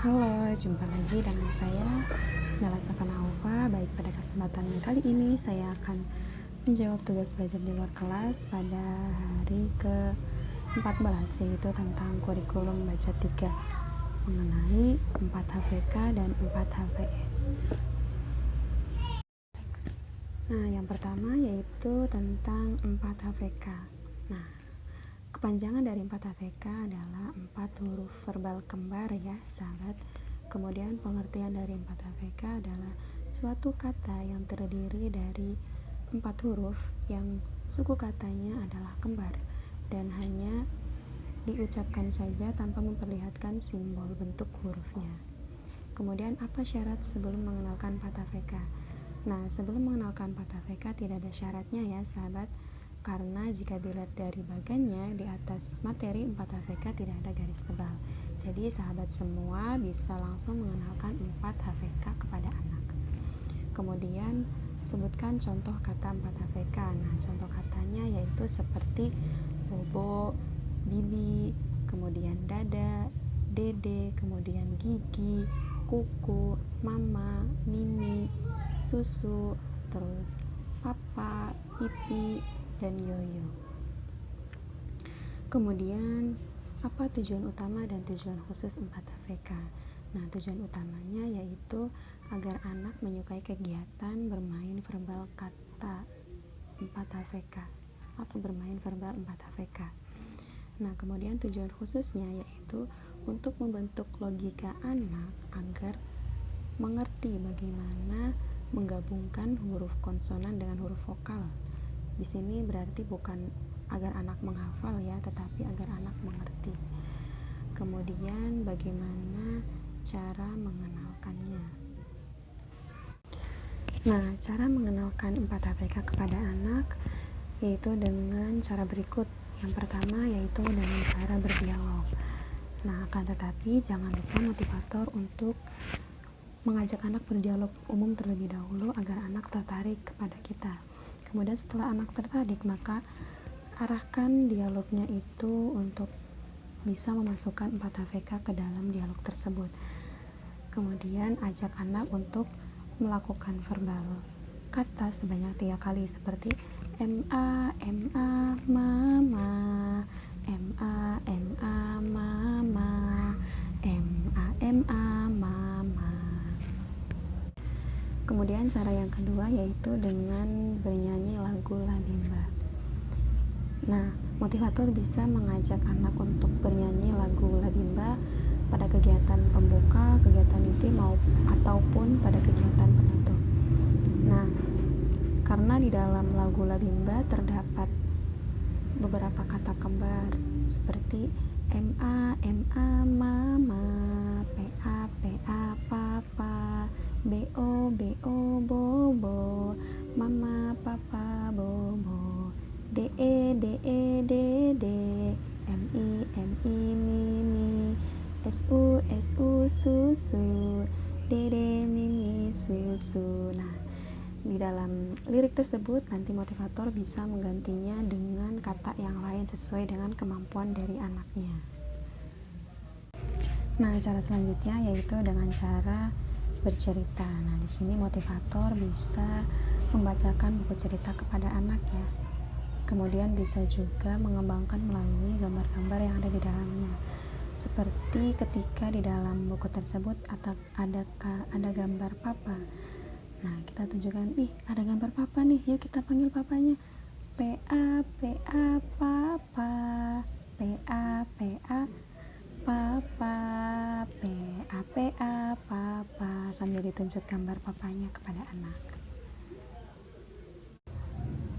Halo, jumpa lagi dengan saya Nala Safana Aufa. Baik, pada kesempatan kali ini saya akan menjawab tugas belajar di luar kelas pada hari ke-14, yaitu tentang kurikulum baca 3 mengenai 4 HVK dan 4 HVS. Nah, yang pertama yaitu tentang 4 HVK. Nah, kepanjangan dari 4 HVK adalah 4 huruf verbal kembar ya sahabat. Kemudian pengertian dari 4 HVK adalah suatu kata yang terdiri dari 4 huruf yang suku katanya adalah kembar dan hanya diucapkan saja tanpa memperlihatkan simbol bentuk hurufnya. Kemudian apa syarat sebelum mengenalkan 4 HVK? Nah, sebelum mengenalkan 4 HVK tidak ada syaratnya ya sahabat, karena jika dilihat dari bagannya di atas materi 4 HVK tidak ada garis tebal. Jadi sahabat semua bisa langsung mengenalkan 4 HVK kepada anak. Kemudian sebutkan contoh kata 4 HVK. Nah, contoh katanya yaitu seperti bobo, bibi, kemudian dada, dede, kemudian gigi, kuku, mama, mimi, susu, terus papa, pipi, dan yoyo. Kemudian apa tujuan utama dan tujuan khusus 4 HVK? Nah, tujuan utamanya yaitu agar anak menyukai kegiatan bermain verbal kata 4 HVK atau bermain verbal 4 HVK. Nah, kemudian tujuan khususnya yaitu untuk membentuk logika anak agar mengerti bagaimana menggabungkan huruf konsonan dengan huruf vokal. Di sini berarti bukan agar anak menghafal ya, tetapi agar anak mengerti. Kemudian bagaimana cara mengenalkannya? Nah, cara mengenalkan 4 HVK kepada anak yaitu dengan cara berikut. Yang pertama yaitu dengan cara berdialog. Nah, akan tetapi jangan lupa motivator untuk mengajak anak berdialog umum terlebih dahulu agar anak tertarik kepada kita. Kemudian setelah anak tertarik, maka arahkan dialognya itu untuk bisa memasukkan 4 HVK ke dalam dialog tersebut. Kemudian ajak anak untuk melakukan verbal kata sebanyak 3 kali seperti MA, MA, mama, MA, MA, mama, MA, MA, mama. Kemudian cara yang kedua yaitu dengan bernyanyi lagu Labimba. Nah, motivator bisa mengajak anak untuk bernyanyi lagu Labimba pada kegiatan pembuka, kegiatan inti ataupun pada kegiatan penutup. Nah, karena di dalam lagu Labimba terdapat beberapa kata kembar seperti MA, MA, mama, PA, PA, papa, BO, BO, bobo, mama, papa, bobo, DE, DE, dede, MI, MI, mimi, SU, SU, susu, dede, mimi, susu. Nah, di dalam lirik tersebut nanti motivator bisa menggantinya dengan kata yang lain sesuai dengan kemampuan dari anaknya. Nah, cara selanjutnya yaitu dengan cara bercerita. Nah, di sini motivator bisa membacakan buku cerita kepada anak ya. Kemudian bisa juga mengembangkan melalui gambar-gambar yang ada di dalamnya. Seperti ketika di dalam buku tersebut ada gambar papa. Nah, kita tunjukkan, ada gambar papa nih, yuk kita panggil papanya. PA, PA, papa, PA, PA, papa, PA, PA, papa, sambil ditunjuk gambar papanya kepada anak.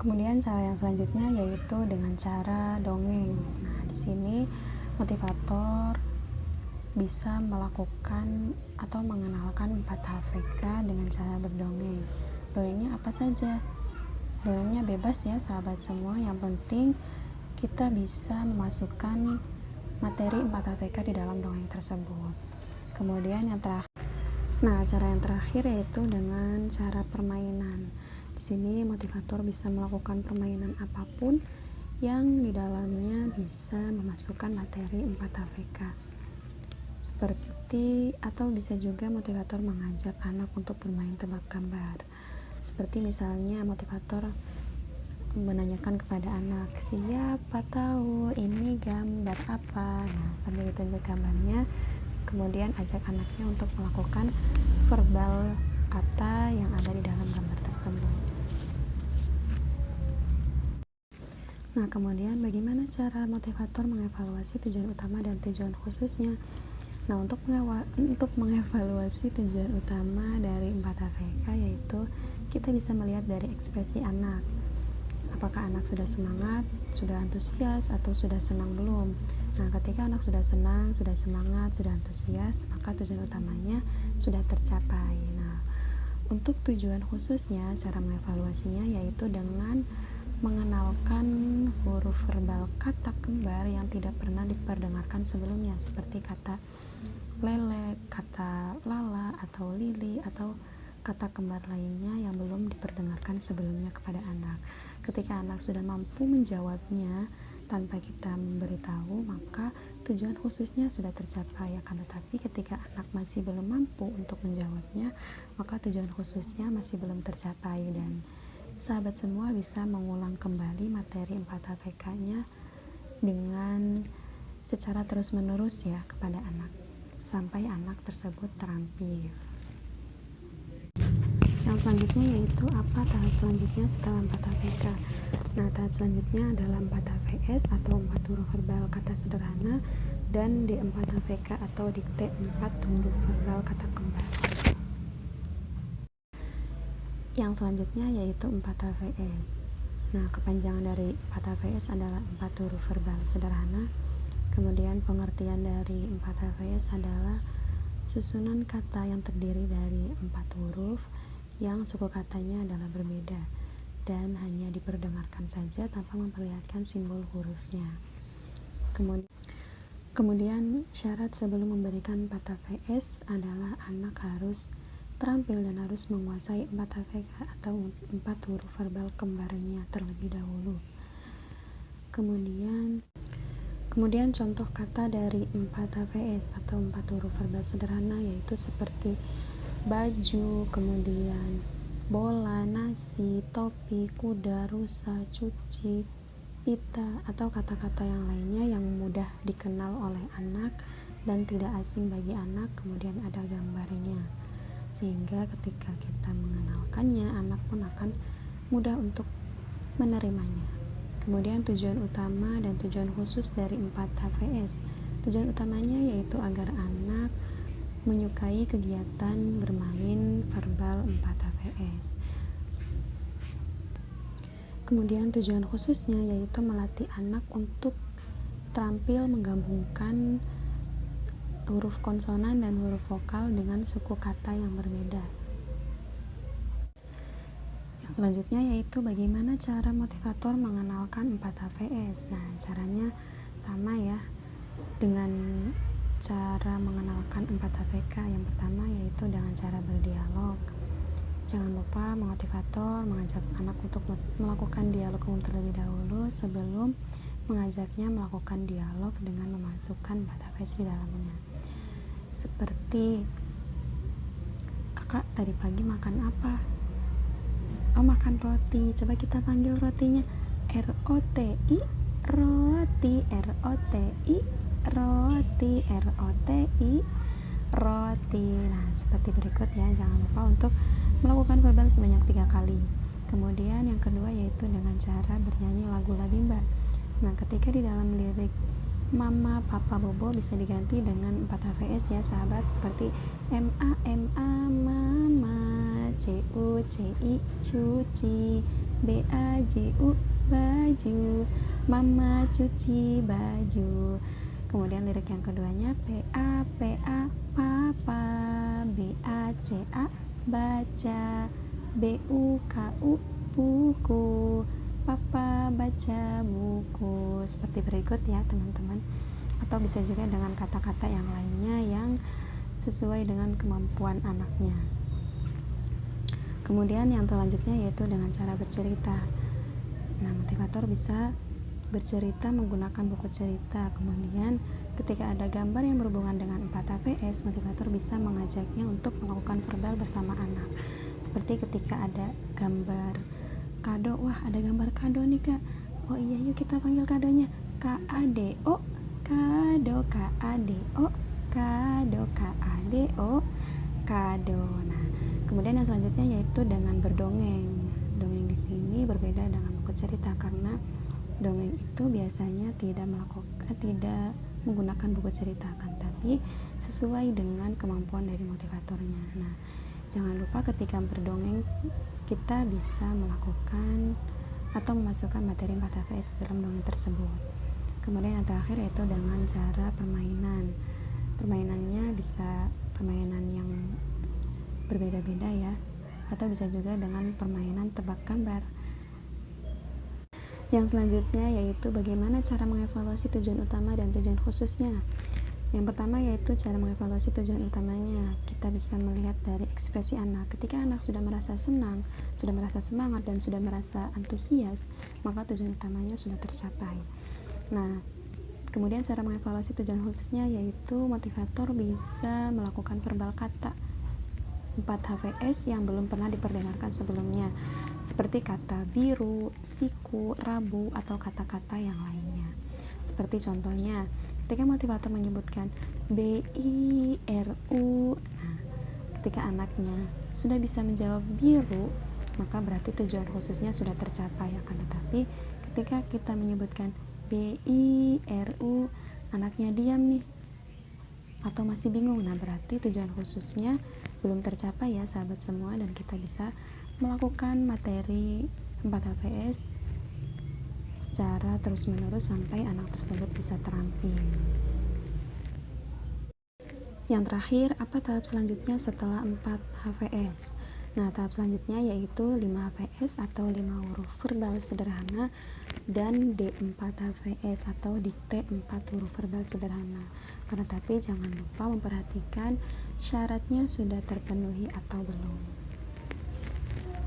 Kemudian cara yang selanjutnya yaitu dengan cara dongeng. Nah, di sini motivator bisa melakukan atau mengenalkan 4 HVK dengan cara berdongeng. Dongengnya apa saja? Dongengnya bebas ya sahabat semua, yang penting kita bisa memasukkan materi 4 HVK di dalam dongeng tersebut. Kemudian yang terakhir, cara yang terakhir yaitu dengan cara permainan. Di sini motivator bisa melakukan permainan apapun yang di dalamnya bisa memasukkan materi 4 HVK. Seperti seperti, atau bisa juga motivator mengajak anak untuk bermain tebak gambar. Seperti misalnya motivator menanyakan kepada anak, siapa tahu ini gambar apa? Nah, sambil ditunjuk gambarnya, kemudian ajak anaknya untuk melakukan verbal kata yang ada di dalam gambar tersebut. Nah, kemudian bagaimana cara motivator mengevaluasi tujuan utama dan tujuan khususnya? Nah, untuk mengevaluasi tujuan utama dari 4 AVK yaitu kita bisa melihat dari ekspresi anak. Apakah anak sudah semangat, sudah antusias, atau sudah senang belum? Nah, ketika anak sudah senang, sudah semangat, sudah antusias, maka tujuan utamanya sudah tercapai. Nah, untuk tujuan khususnya, cara mengevaluasinya yaitu dengan mengenalkan huruf verbal kata kembar yang tidak pernah diperdengarkan sebelumnya, seperti kata lele, kata lala atau lili, atau kata kembar lainnya yang belum diperdengarkan sebelumnya kepada anak. Ketika anak sudah mampu menjawabnya tanpa kita memberitahu, maka tujuan khususnya sudah tercapai. Akan tetapi ketika anak masih belum mampu untuk menjawabnya, maka tujuan khususnya masih belum tercapai. Dan sahabat semua bisa mengulang kembali materi 4 APK-nya dengan secara terus-menerus ya kepada anak, sampai anak tersebut terampil. Yang selanjutnya yaitu apa tahap selanjutnya setelah 4 APK. Nah, tahap selanjutnya adalah 4 AVS atau 4 huruf verbal kata sederhana, dan D4 AVK atau dikte 4 huruf verbal kata kembar. Yang selanjutnya yaitu 4 AVS. Nah, kepanjangan dari 4 AVS adalah 4 huruf verbal sederhana. Kemudian pengertian dari 4 AVS adalah susunan kata yang terdiri dari 4 huruf yang suku katanya adalah berbeda dan hanya diperdengarkan saja tanpa memperlihatkan simbol hurufnya. Kemudian syarat sebelum memberikan 4 AVS adalah anak harus terampil dan harus menguasai 4 AVK atau 4 huruf verbal kembarnya terlebih dahulu. Kemudian contoh kata dari 4 AVS atau 4 huruf verbal sederhana yaitu seperti baju, kemudian bola, nasi, topi, kuda, rusa, cuci, pita, atau kata-kata yang lainnya yang mudah dikenal oleh anak dan tidak asing bagi anak, kemudian ada gambarnya, sehingga ketika kita mengenalkannya, anak pun akan mudah untuk menerimanya. Kemudian tujuan utama dan tujuan khusus dari 4 HVS. Tujuan utamanya yaitu agar anak menyukai kegiatan bermain verbal 4 HVS. Kemudian tujuan khususnya yaitu melatih anak untuk terampil menggabungkan huruf konsonan dan huruf vokal dengan suku kata yang berbeda. Yang selanjutnya yaitu bagaimana cara motivator mengenalkan 4 HVS. Nah, caranya sama ya dengan cara mengenalkan 4 APK. Yang pertama yaitu dengan cara berdialog. Jangan lupa motivator mengajak anak untuk melakukan dialog umum terlebih dahulu sebelum mengajaknya melakukan dialog dengan memasukkan 4 APK di dalamnya. Seperti, kakak tadi pagi makan apa? Oh, makan roti. Coba kita panggil rotinya. ROTI, roti, ROTI, roti, ROTI, roti. Nah, seperti berikut ya. Jangan lupa untuk melakukan verbal sebanyak 3 kali. Kemudian yang kedua yaitu dengan cara bernyanyi lagu Labimba. Nah, ketika di dalam lirik mama, papa, bobo bisa diganti dengan 4 HVS ya sahabat, seperti MA, MA, mama, CU, CI, cuci, BAJU, baju, mama cuci baju. Kemudian lirik yang keduanya PA, PA, papa, BACA, baca, BUKU, buku, papa baca buku. Seperti berikut ya teman-teman. Atau bisa juga dengan kata-kata yang lainnya yang sesuai dengan kemampuan anaknya. Kemudian yang selanjutnya yaitu dengan cara bercerita. Nah, motivator bisa bercerita menggunakan buku cerita. Kemudian Ketika ada gambar yang berhubungan dengan 4 HVS, motivator bisa mengajaknya untuk melakukan verbal bersama anak. Seperti ketika ada gambar kado, wah ada gambar kado nih kak, oh iya yuk kita panggil kadonya KADO, kado, KADO, kado, KADO, kado. Nah, kemudian yang selanjutnya yaitu dengan berdongeng. Dongeng di sini berbeda dengan buku cerita karena dongeng itu biasanya tidak menggunakan buku cerita, kan tapi sesuai dengan kemampuan dari motivatornya. Nah, jangan lupa ketika berdongeng kita bisa melakukan atau memasukkan materi 4 HVS dalam dongeng tersebut. Kemudian yang terakhir yaitu dengan cara permainan. Permainannya bisa permainan yang berbeda-beda ya, atau bisa juga dengan permainan tebak gambar. Yang selanjutnya yaitu bagaimana cara mengevaluasi tujuan utama dan tujuan khususnya. Yang pertama yaitu cara mengevaluasi tujuan utamanya. Kita bisa melihat dari ekspresi anak. Ketika anak sudah merasa senang, sudah merasa semangat, dan sudah merasa antusias, maka tujuan utamanya sudah tercapai. Nah, kemudian cara mengevaluasi tujuan khususnya yaitu motivator bisa melakukan verbal kata 4 HVS yang belum pernah diperdengarkan sebelumnya, seperti kata biru, siku, rabu, atau kata-kata yang lainnya. Seperti contohnya, ketika motivator menyebutkan BIRU, nah, ketika anaknya sudah bisa menjawab biru, maka berarti tujuan khususnya sudah tercapai. Akan tetapi, ketika kita menyebutkan BIRU, anaknya diam nih, atau masih bingung, nah berarti tujuan khususnya belum tercapai ya sahabat semua, dan kita bisa melakukan materi 4 HVS secara terus-menerus sampai anak tersebut bisa terampil. Yang terakhir, apa tahap selanjutnya setelah 4 HVS? Nah, tahap selanjutnya yaitu 5 HVS atau 5 huruf verbal sederhana dan D4 HVS atau dikte 4 huruf verbal sederhana. Karena tapi jangan lupa memperhatikan syaratnya sudah terpenuhi atau belum.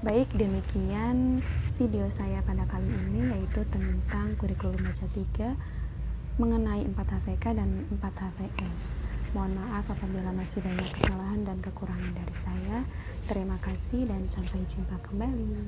Baik, demikian video saya pada kali ini, yaitu tentang kurikulum baca 3 mengenai 4 HVK dan 4 HVS. Mohon maaf apabila masih banyak kesalahan dan kekurangan dari saya. Terima kasih dan sampai jumpa kembali.